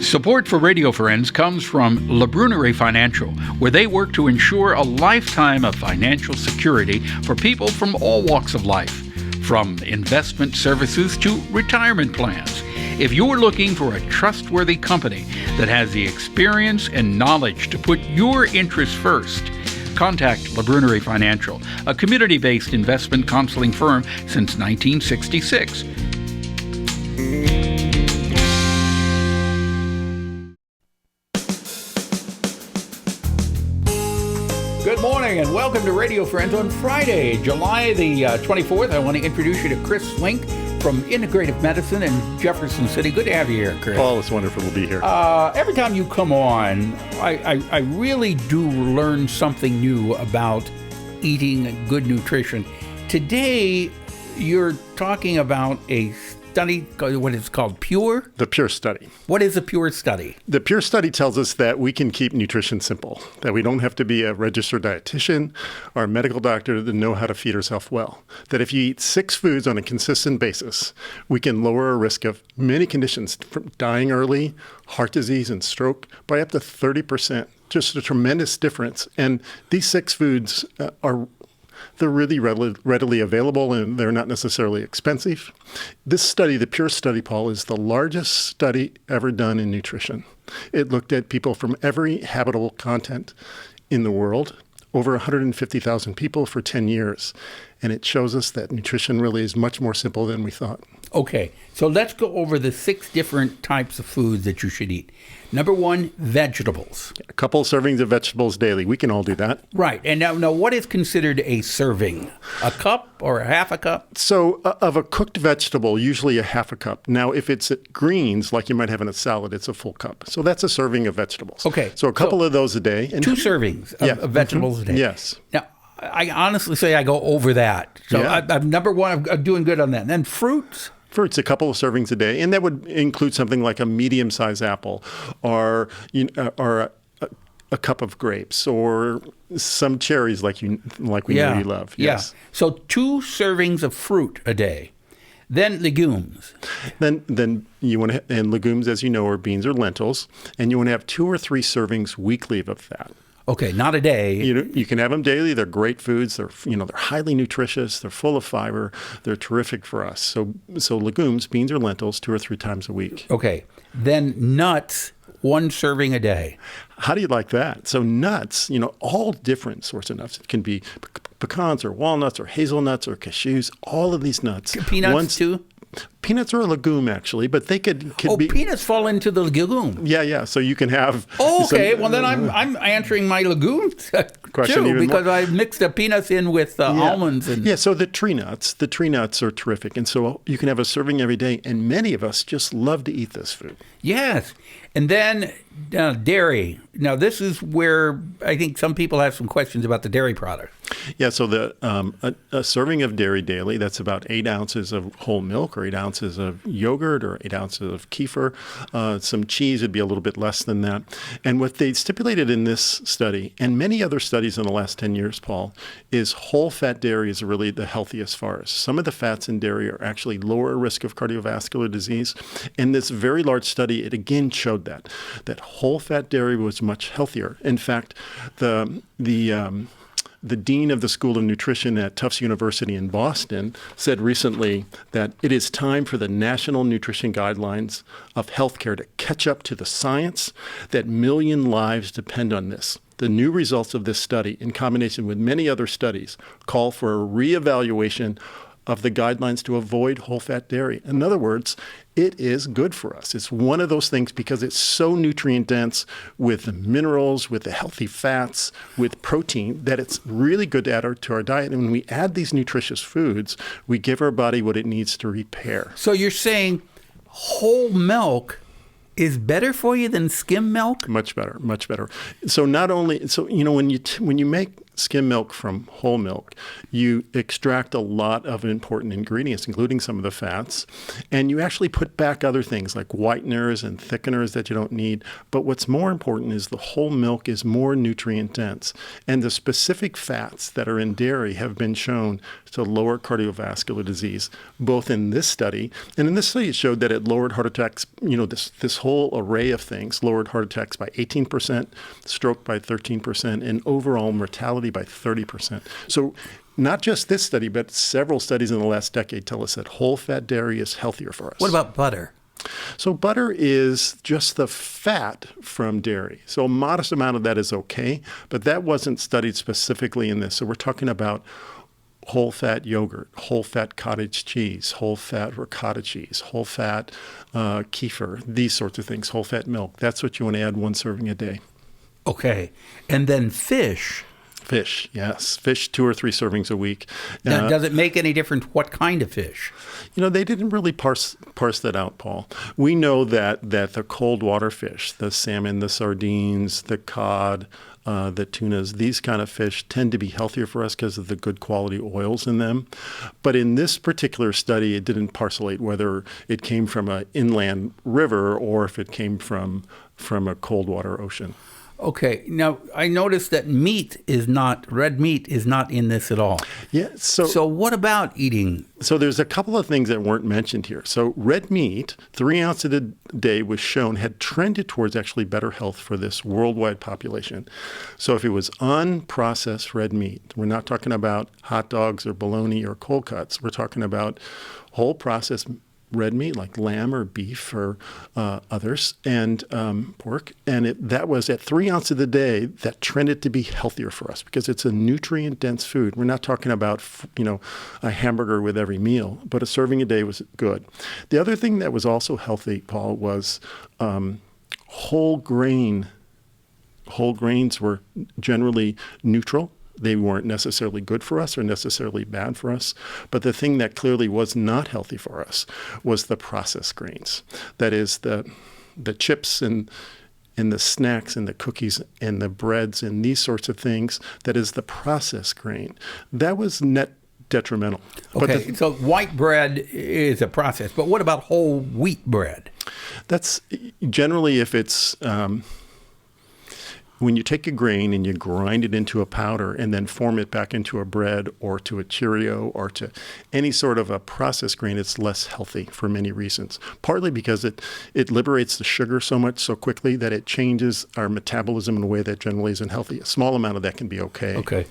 Support for Radio Friends comes from La Brunnerie Financial, where they work to ensure a lifetime of financial security for people from all walks of life, from investment services to retirement plans. If you're looking for a trustworthy company that has the experience and knowledge to put your interests first, contact La Brunnerie Financial, a community-based investment counseling firm since 1966. Good morning and welcome to Radio Friends on Friday, July the 24th. I want to introduce you to Chris Slink from Integrative Medicine in Jefferson City. Good to have you here, Chris. Paul, it's wonderful to be here. Every time you come on, I really do learn something new about eating good nutrition. Today, you're talking about a study, what is called PURE? The PURE study. What is a PURE study? The PURE study tells us that we can keep nutrition simple, that we don't have to be a registered dietitian or a medical doctor to know how to feed ourselves well. That if you eat 6 foods on a consistent basis, we can lower our risk of many conditions, from dying early, heart disease, and stroke by up to 30%. Just a tremendous difference. And these 6 foods they're really readily available, and they're not necessarily expensive. This study, the PURE study, Paul, is the largest study ever done in nutrition. It looked at people from every habitable continent in the world, over 150,000 people for 10 years. And it shows us that nutrition really is much more simple than we thought. Okay, so let's go over the 6 different types of foods that you should eat. Number 1, vegetables. A couple servings of vegetables daily. We can all do that. Right. And now what is considered a serving? A cup or a half a cup? So of a cooked vegetable, usually a half a cup. Now, if it's greens, like you might have in a salad, it's a full cup. So that's a serving of vegetables. Okay. So a couple of those a day. And 2 servings of vegetables a day. Yes. Now, I honestly say I go over that. So I'm number 1, I'm doing good on that. And then fruits. Fruits, a couple of servings a day, and that would include something like a medium-sized apple, or a cup of grapes, or some cherries, like we know you love. Yes. Yeah. So 2 servings of fruit a day. Then legumes. Then you want to, and legumes, as you know, are beans or lentils, and you want to have 2 or 3 servings weekly of that. Okay, not a day. You can have them daily. They're great foods. They're highly nutritious. They're full of fiber. They're terrific for us. So legumes, beans or lentils, 2 or 3 times a week. Okay, then nuts, 1 serving a day. How do you like that? So nuts, all different sorts of nuts. It can be pecans or walnuts or hazelnuts or cashews. All of these nuts. Peanuts too. Peanuts are a legume, actually, but they could be. Peanuts fall into the legume. Yeah. So you can have. Okay, well then I'm answering my legume question too, because I mixed the peanuts in with almonds and. So the tree nuts are terrific, and so you can have a serving every day. And many of us just love to eat this food. Yes, and then dairy. Now this is where I think some people have some questions about the dairy product. Yeah, so a serving of dairy daily, that's about 8 ounces of whole milk or 8 ounces of yogurt or 8 ounces of kefir. Some cheese would be a little bit less than that. And what they stipulated in this study, and many other studies in the last 10 years, Paul, is whole fat dairy is really the healthiest for us. Some of the fats in dairy are actually lower risk of cardiovascular disease. In this very large study, it again showed that whole fat dairy was much healthier. In fact, the dean of the School of Nutrition at Tufts University in Boston said recently that it is time for the National Nutrition Guidelines of Healthcare to catch up to the science, that million lives depend on this. The new results of this study, in combination with many other studies, call for a reevaluation of the guidelines to avoid whole-fat dairy. In other words, it is good for us. It's one of those things because it's so nutrient-dense with the minerals, with the healthy fats, with protein, that it's really good to add to our diet. And when we add these nutritious foods, we give our body what it needs to repair. So you're saying whole milk is better for you than skim milk? Much better, much better. So not only, when you make skim milk from whole milk, you extract a lot of important ingredients, including some of the fats, and you actually put back other things like whiteners and thickeners that you don't need. But what's more important is the whole milk is more nutrient dense, and the specific fats that are in dairy have been shown to lower cardiovascular disease, both in this study, and in this study it showed that it lowered heart attacks, this whole array of things, lowered heart attacks by 18%, stroke by 13%, and overall mortality by 30%. So not just this study, but several studies in the last decade tell us that whole fat dairy is healthier for us. What about butter? So butter is just the fat from dairy. So a modest amount of that is okay, but that wasn't studied specifically in this. So we're talking about whole fat yogurt, whole fat cottage cheese, whole fat ricotta cheese, whole fat kefir, these sorts of things, whole fat milk. That's what you want to add 1 serving a day. Okay. And then fish. Fish, yes. Fish 2 or 3 servings a week. Now, does it make any difference what kind of fish? They didn't really parse that out, Paul. We know that the cold water fish, the salmon, the sardines, the cod, the tunas, these kind of fish tend to be healthier for us because of the good quality oils in them. But in this particular study, it didn't parcelate whether it came from an inland river or if it came from a cold water ocean. Okay. Now, I noticed that red meat is not in this at all. Yeah. So what about eating? So there's a couple of things that weren't mentioned here. So red meat, 3 ounces a day was shown, had trended towards actually better health for this worldwide population. So if it was unprocessed red meat, we're not talking about hot dogs or bologna or cold cuts. We're talking about whole processed red meat like lamb or beef or others, and pork. And that was at 3 ounces a day that trended to be healthier for us because it's a nutrient-dense food. We're not talking about, a hamburger with every meal, but a serving a day was good. The other thing that was also healthy, Paul, was whole grain. Whole grains were generally neutral. They weren't necessarily good for us or necessarily bad for us. But the thing that clearly was not healthy for us was the processed grains. That is the chips and the snacks and the cookies and the breads and these sorts of things. That is the processed grain. That was net detrimental. Okay, so white bread is a process. But what about whole wheat bread? That's generally if it's... when you take a grain and you grind it into a powder and then form it back into a bread or to a Cheerio or to any sort of a processed grain, it's less healthy for many reasons. Partly because it liberates the sugar so much so quickly that it changes our metabolism in a way that generally isn't healthy. A small amount of that can be okay. Okay.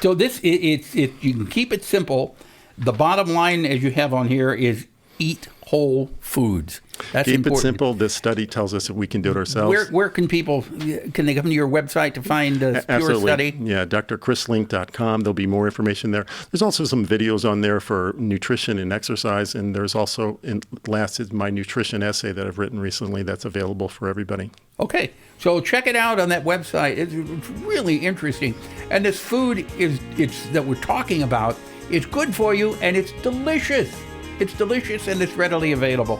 So this, you can keep it simple. The bottom line, as you have on here, is eat whole foods. That's Keep important. it simple. This study tells us that we can do it ourselves. Where can they come to your website to find the pure study? Yeah, drchrislink.com. There'll be more information there. There's also some videos on there for nutrition and exercise, and there's also, last is my nutrition essay that I've written recently that's available for everybody. Okay, so check it out on that website. It's really interesting. And this food that we're talking about is good for you, and it's delicious. It's delicious and it's readily available.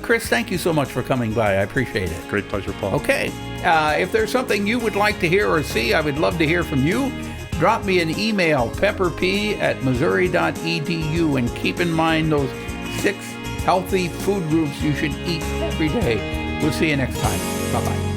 Chris, thank you so much for coming by. I appreciate it. Great pleasure, Paul. Okay. If there's something you would like to hear or see, I would love to hear from you. Drop me an email, pepperp@missouri.edu, and keep in mind those 6 healthy food groups you should eat every day. We'll see you next time. Bye-bye.